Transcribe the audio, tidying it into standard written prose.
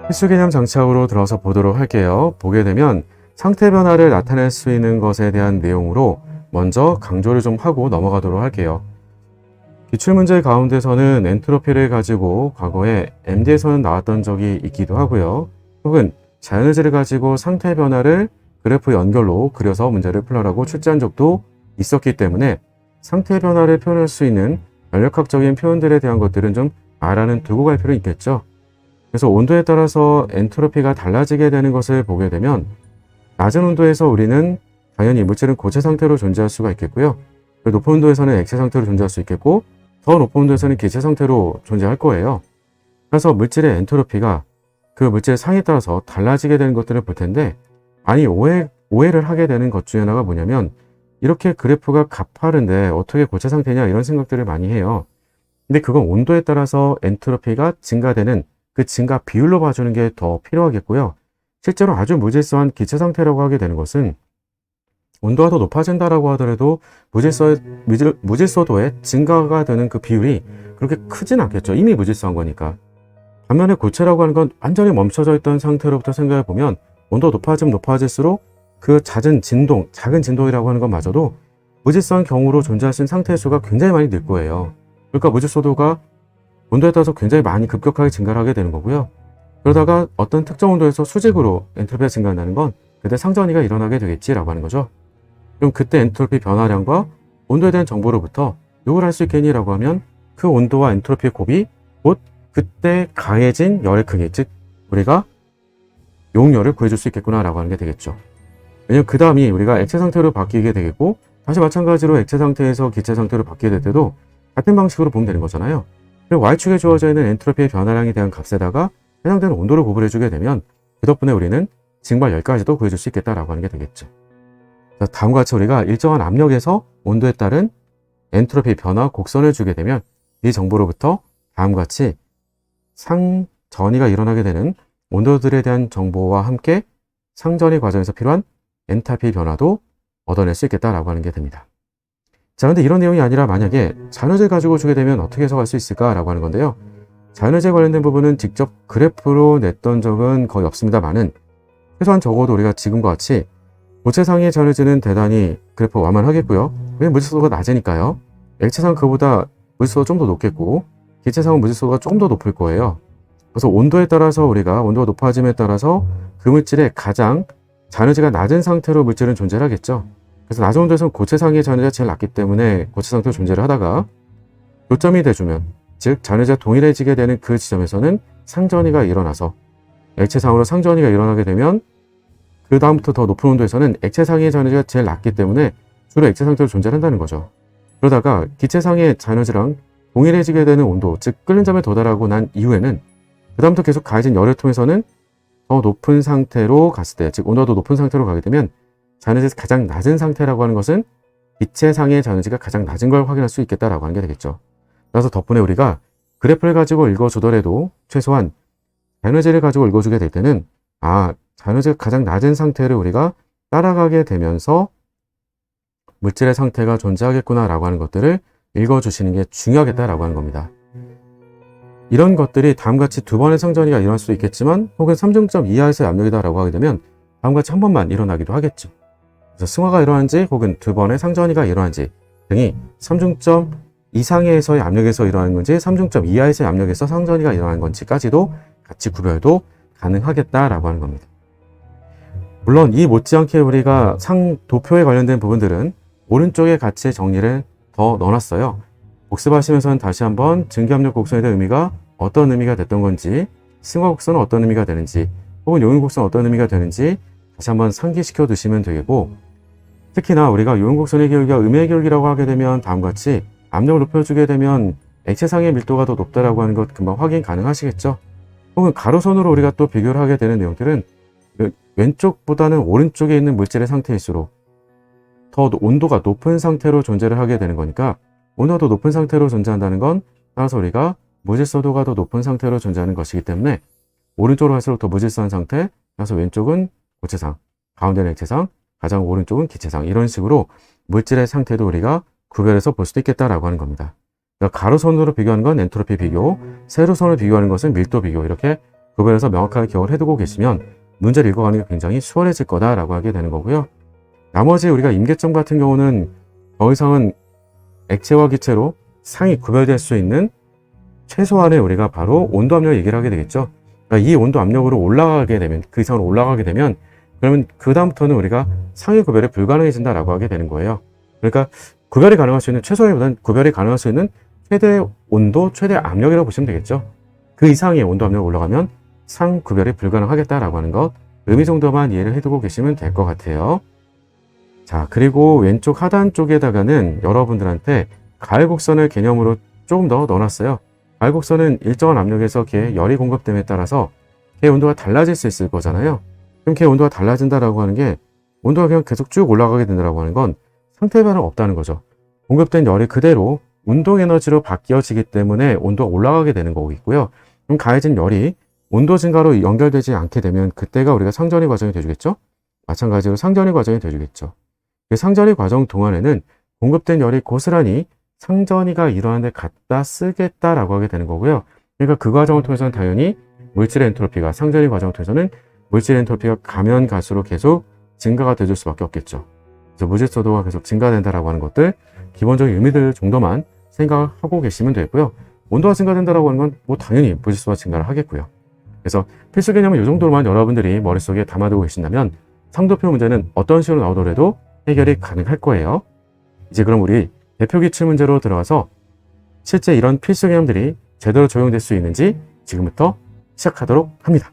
필수 개념 장치학으로 들어서 보도록 할게요. 보게 되면 상태 변화를 나타낼 수 있는 것에 대한 내용으로 먼저 강조를 좀 하고 넘어가도록 할게요. 기출문제 가운데서는 엔트로피를 가지고 과거에 MD에서는 나왔던 적이 있기도 하고요. 혹은 자연의지를 가지고 상태 변화를 그래프 연결로 그려서 문제를 풀어라고 출제한 적도 있었기 때문에 상태 변화를 표현할 수 있는 전력학적인 표현들에 대한 것들은 좀 알아는 두고 갈 필요는 있겠죠. 그래서 온도에 따라서 엔트로피가 달라지게 되는 것을 보게 되면 낮은 온도에서 우리는 당연히 물질은 고체 상태로 존재할 수가 있겠고요. 높은 온도에서는 액체 상태로 존재할 수 있겠고 더 높은 온도에서는 기체 상태로 존재할 거예요. 그래서 물질의 엔트로피가 그 물질의 상에 따라서 달라지게 되는 것들을 볼 텐데 많이 오해를 하게 되는 것 중에 하나가 뭐냐면 이렇게 그래프가 가파른데 어떻게 고체 상태냐 이런 생각들을 많이 해요. 근데 그건 온도에 따라서 엔트로피가 증가되는 그 증가 비율로 봐주는 게 더 필요하겠고요. 실제로 아주 무질서한 기체 상태라고 하게 되는 것은 온도가 더 높아진다라고 하더라도 무질서도의 증가가 되는 그 비율이 그렇게 크진 않겠죠. 이미 무질서한 거니까. 반면에 고체라고 하는 건 완전히 멈춰져 있던 상태로부터 생각해 보면 온도가 높아지면 높아질수록 그 작은 진동이라고 하는 것마저도 무질서한 경우로 존재할 수 있는 상태의 수가 굉장히 많이 늘 거예요. 그러니까 무질서도가 온도에 따라서 굉장히 많이 급격하게 증가를 하게 되는 거고요. 그러다가 어떤 특정 온도에서 수직으로 엔트로피가 증가한다는 건 그때 상전이가 일어나게 되겠지라고 하는 거죠. 그럼 그때 엔트로피 변화량과 온도에 대한 정보로부터 누굴 알 수 있겠니라고 하면 그 온도와 엔트로피의 곱이 곧 그때 가해진 열의 크기, 즉 우리가 용열을 구해줄 수 있겠구나라고 하는 게 되겠죠. 왜냐면 그 다음이 우리가 액체 상태로 바뀌게 되겠고 다시 마찬가지로 액체 상태에서 기체 상태로 바뀌게 될 때도 같은 방식으로 보면 되는 거잖아요. 그리고 Y축에 주어져 있는 엔트로피의 변화량에 대한 값에다가 해당되는 온도를 곱을 해주게 되면 그 덕분에 우리는 증발열까지도 구해줄 수 있겠다라고 하는 게 되겠죠. 다음과 같이 우리가 일정한 압력에서 온도에 따른 엔트로피 변화 곡선을 주게 되면 이 정보로부터 다음과 같이 상전이가 일어나게 되는 온도들에 대한 정보와 함께 상전이 과정에서 필요한 엔탈피 변화도 얻어낼 수 있겠다라고 하는 게 됩니다. 자, 근데 이런 내용이 아니라 만약에 자연의지를 가지고 주게 되면 어떻게 해석할 수 있을까라고 하는 건데요. 자연의지에 관련된 부분은 직접 그래프로 냈던 적은 거의 없습니다만은 최소한 적어도 우리가 지금과 같이 고체상의 자연의지는 대단히 그래프 완만하겠고요. 왜냐면 무질서도가 낮으니까요. 액체상 그보다 무질서도가 좀 더 높겠고 기체상은 무질서도가 조금 더 높을 거예요. 그래서 온도에 따라서 우리가 온도가 높아짐에 따라서 그 물질의 가장 자연의지가 낮은 상태로 물질은 존재를 하겠죠. 그래서 낮은 온도에서는 고체상의 자연의지가 제일 낮기 때문에 고체 상태로 존재를 하다가 요점이 돼주면 즉 자연의지가 동일해지게 되는 그 지점에서는 상전이가 일어나서 액체상으로 상전이가 일어나게 되면 그 다음부터 더 높은 온도에서는 액체상의 자연의지가 제일 낮기 때문에 주로 액체 상태로 존재한다는 거죠. 그러다가 기체상의 자연의지랑 동일해지게 되는 온도, 즉 끓는 점에 도달하고 난 이후에는 그 다음부터 계속 가해진 열을 통해서는 더 높은 상태로 갔을 때, 즉 온도가 더 높은 상태로 가게 되면 자연의지에서 가장 낮은 상태라고 하는 것은 기체상의 자연의지가 가장 낮은 걸 확인할 수 있겠다라고 하는 게 되겠죠. 그래서 덕분에 우리가 그래프를 가지고 읽어주더라도 최소한 자연의지를 가지고 읽어주게 될 때는 자연의지가 가장 낮은 상태를 우리가 따라가게 되면서 물질의 상태가 존재하겠구나라고 하는 것들을 읽어주시는 게 중요하겠다라고 하는 겁니다. 이런 것들이 다음같이 두 번의 상전이가 일어날 수도 있겠지만 혹은 3중점 이하에서의 압력이다라고 하게 되면 다음같이 한 번만 일어나기도 하겠죠. 그래서 승화가 일어난지 혹은 두 번의 상전이가 일어난지 등이 3중점 이상에서의 압력에서 일어나는 건지 3중점 이하에서의 압력에서 상전이가 일어나는 건지까지도 같이 구별도 가능하겠다라고 하는 겁니다. 물론 이 못지않게 우리가 상도표에 관련된 부분들은 오른쪽에 같이 정리를 더 넣어놨어요. 복습하시면서는 다시 한번 증기압력 곡선에 대한 의미가 어떤 의미가 됐던 건지, 승화 곡선은 어떤 의미가 되는지, 혹은 용인 곡선은 어떤 의미가 되는지 다시 한번 상기시켜 두시면 되겠고, 특히나 우리가 용인 곡선의 기울기가 음의 기울기라고 하게 되면 다음과 같이 압력을 높여주게 되면 액체상의 밀도가 더 높다라고 하는 것 금방 확인 가능하시겠죠? 혹은 가로선으로 우리가 또 비교를 하게 되는 내용들은 왼쪽보다는 오른쪽에 있는 물질의 상태일수록 더 온도가 높은 상태로 존재를 하게 되는 거니까 온도가 더 높은 상태로 존재한다는 건 따라서 우리가 무질서도가 더 높은 상태로 존재하는 것이기 때문에 오른쪽으로 갈수록 더 무질서한 상태, 따라서 왼쪽은 고체상, 가운데는 액체상, 가장 오른쪽은 기체상, 이런 식으로 물질의 상태도 우리가 구별해서 볼 수도 있겠다라고 하는 겁니다. 그러니까 가로선으로 비교하는 건 엔트로피 비교, 세로선으로 비교하는 것은 밀도 비교, 이렇게 구별해서 명확하게 기억을 해두고 계시면 문제를 읽어가는 게 굉장히 수월해질 거다라고 하게 되는 거고요. 나머지 우리가 임계점 같은 경우는 더 이상은 액체와 기체로 상이 구별될 수 있는 최소한의 우리가 바로 온도 압력 얘기를 하게 되겠죠. 그러니까 이 온도 압력으로 올라가게 되면, 그 이상으로 올라가게 되면, 그러면 그 다음부터는 우리가 상위 구별이 불가능해진다라고 하게 되는 거예요. 그러니까 구별이 가능할 수 있는, 최소한보다는 구별이 가능할 수 있는 최대 온도, 최대 압력이라고 보시면 되겠죠. 그 이상의 온도 압력이 올라가면 상 구별이 불가능하겠다라고 하는 것, 의미 정도만 이해를 해두고 계시면 될 것 같아요. 자, 그리고 왼쪽 하단 쪽에다가는 여러분들한테 가열곡선을 개념으로 조금 더 넣어놨어요. 가열곡선은 일정한 압력에서 걔 열이 공급됨에 따라서 걔 온도가 달라질 수 있을 거잖아요. 그럼 걔 온도가 달라진다라고 하는 게 온도가 그냥 계속 쭉 올라가게 된다라고 하는 건 상태 변화가 없다는 거죠. 공급된 열이 그대로 운동 에너지로 바뀌어지기 때문에 온도가 올라가게 되는 거고요. 그럼 가해진 열이 온도 증가로 연결되지 않게 되면 그때가 우리가 상전이 과정이 되주겠죠? 마찬가지로 상전이 과정이 되주겠죠. 그 상전이 과정 동안에는 공급된 열이 고스란히 상전이가 일어나는데 갖다 쓰겠다라고 하게 되는 거고요. 그러니까 그 과정을 통해서는 당연히 물질의 엔트로피가, 상전이 과정을 통해서는 물질의 엔트로피가 가면 갈수록 계속 증가가 되줄 수밖에 없겠죠. 그래서 무질서도가 계속 증가된다라고 하는 것들, 기본적인 의미들 정도만 생각하고 계시면 되고요. 온도가 증가된다라고 하는 건 뭐 당연히 무질서가 증가를 하겠고요. 그래서 필수 개념은 이 정도로만 여러분들이 머릿속에 담아두고 계신다면 상도표 문제는 어떤 식으로 나오더라도 해결이 가능할 거예요. 이제 그럼 우리 대표 기출 문제로 들어가서 실제 이런 필수 개념들이 제대로 적용될 수 있는지 지금부터 시작하도록 합니다.